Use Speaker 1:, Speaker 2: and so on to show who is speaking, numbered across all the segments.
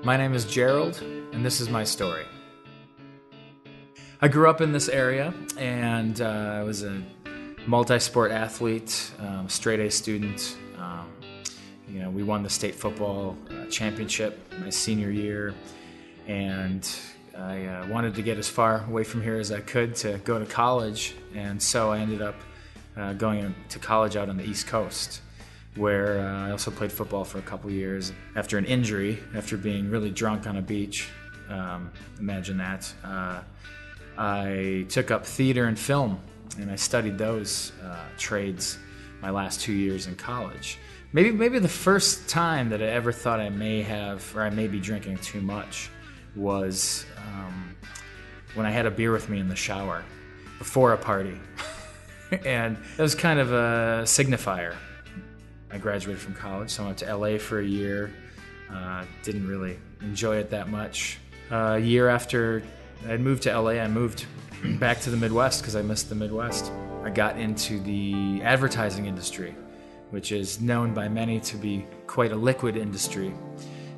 Speaker 1: My name is Gerald, and this is my story. I grew up in this area, and I was a multi-sport athlete, straight A student. We won the state football championship my senior year, and I wanted to get as far away from here as I could to go to college, and so I ended up going to college out on the East Coast, where I also played football for a couple years. After an injury, after being really drunk on a beach, imagine that, I took up theater and film, and I studied those trades my last 2 years in college. Maybe the first time that I ever thought I may be drinking too much was when I had a beer with me in the shower before a party. And it was kind of a signifier. I graduated from college, so I went to LA for a year. Didn't really enjoy it that much. A year after I moved to LA, I moved back to the Midwest because I missed the Midwest. I got into the advertising industry, which is known by many to be quite a liquid industry.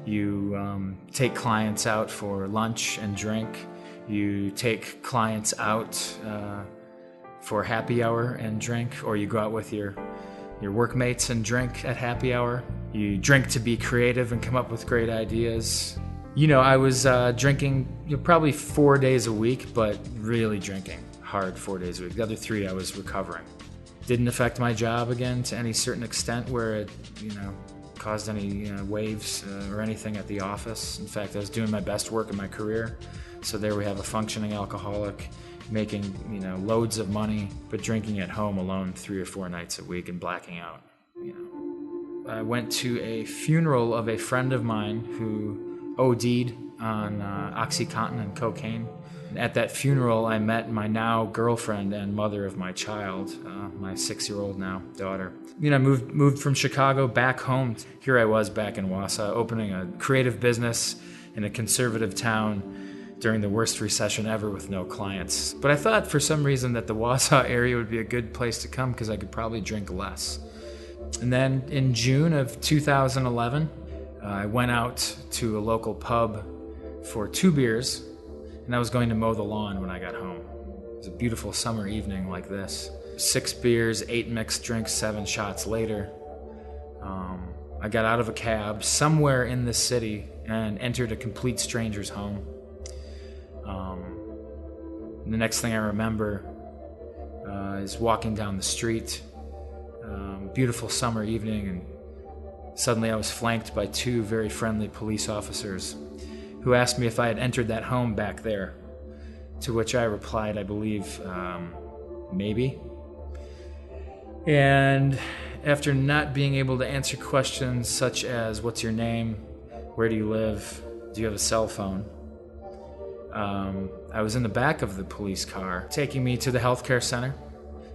Speaker 1: You take clients out for lunch and drink. You take clients out for happy hour and drink, or you go out with your workmates and drink at happy hour. You drink to be creative and come up with great ideas. I was drinking probably 4 days a week, but really drinking hard 4 days a week. The other 3 I was recovering. Didn't affect my job again to any certain extent where it, caused any waves or anything at the office. In fact, I was doing my best work in my career. So there we have a functioning alcoholic making, loads of money, but drinking at home alone 3 or 4 nights a week and blacking out. I went to a funeral of a friend of mine who OD'd on OxyContin and cocaine. At that funeral, I met my now girlfriend and mother of my child, my 6-year-old now daughter. I moved from Chicago back home. Here I was back in Wausau, opening a creative business in a conservative town during the worst recession ever with no clients. But I thought for some reason that the Wausau area would be a good place to come because I could probably drink less. And then in June of 2011, I went out to a local pub for 2 beers, and I was going to mow the lawn when I got home. It was a beautiful summer evening like this. 6 beers, 8 mixed drinks, 7 shots later, I got out of a cab somewhere in the city and entered a complete stranger's home. The next thing I remember is walking down the street, beautiful summer evening, and suddenly I was flanked by 2 very friendly police officers who asked me if I had entered that home back there, to which I replied, I believe, maybe. And after not being able to answer questions such as, what's your name, where do you live, do you have a cell phone, I was in the back of the police car, taking me to the healthcare center,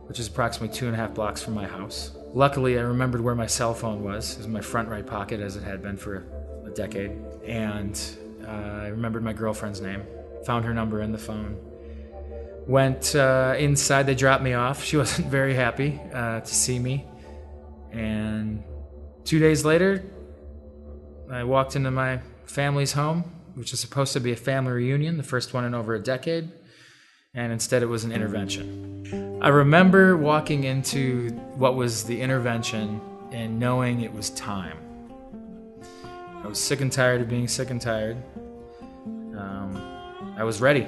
Speaker 1: which is approximately 2.5 blocks from my house. Luckily, I remembered where my cell phone was. It was in my front right pocket, as it had been for a decade. And I remembered my girlfriend's name, found her number in the phone. Went inside, they dropped me off. She wasn't very happy to see me. And 2 days later, I walked into my family's home, which is supposed to be a family reunion, the first one in over a decade, and instead it was an intervention. I remember walking into what was the intervention and knowing it was time. I was sick and tired of being sick and tired. I was ready.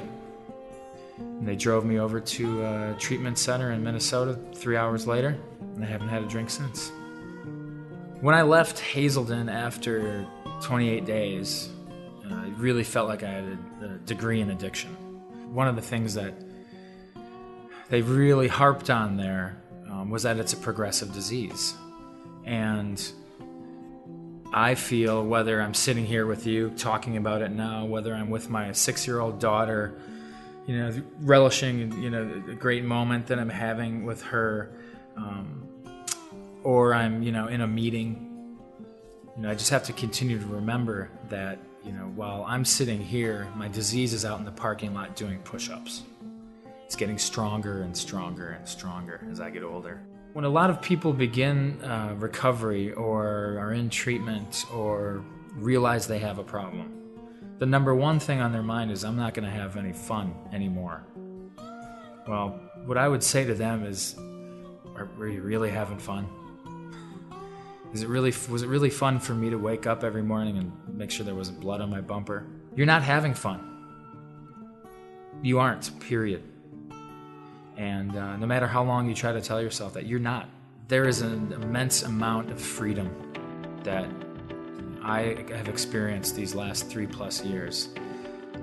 Speaker 1: And they drove me over to a treatment center in Minnesota 3 hours later, and I haven't had a drink since. When I left Hazelden after 28 days, it really felt like I had a degree in addiction. One of the things that they really harped on there was that it's a progressive disease. And I feel, whether I'm sitting here with you talking about it now, whether I'm with my 6-year-old daughter, relishing, a great moment that I'm having with her, or I'm, in a meeting, I just have to continue to remember that, while I'm sitting here, my disease is out in the parking lot doing push-ups. It's getting stronger and stronger and stronger as I get older. When a lot of people begin recovery or are in treatment or realize they have a problem, the number one thing on their mind is, I'm not going to have any fun anymore. Well, what I would say to them is, were you really having fun? Was it really fun for me to wake up every morning and make sure there wasn't blood on my bumper? You're not having fun. You aren't, period. And no matter how long you try to tell yourself that, you're not. There is an immense amount of freedom that I have experienced these last 3+ years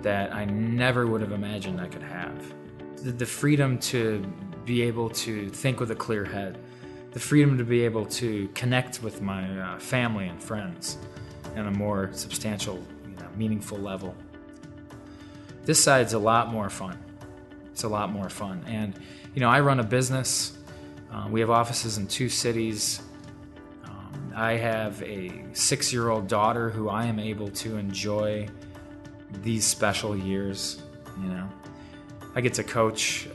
Speaker 1: that I never would have imagined I could have. The freedom to be able to think with a clear head, the freedom to be able to connect with my family and friends on a more substantial, meaningful level. This side's a lot more fun. It's a lot more fun. And, I run a business. We have offices in 2 cities. I have a 6-year-old daughter who I am able to enjoy these special years. I get to coach,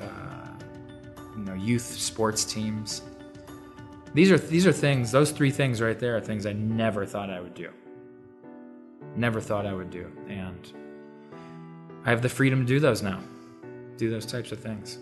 Speaker 1: youth sports teams. These are things. Those 3 things right there are things I never thought I would do. Never thought I would do, and I have the freedom to do those now. Do those types of things.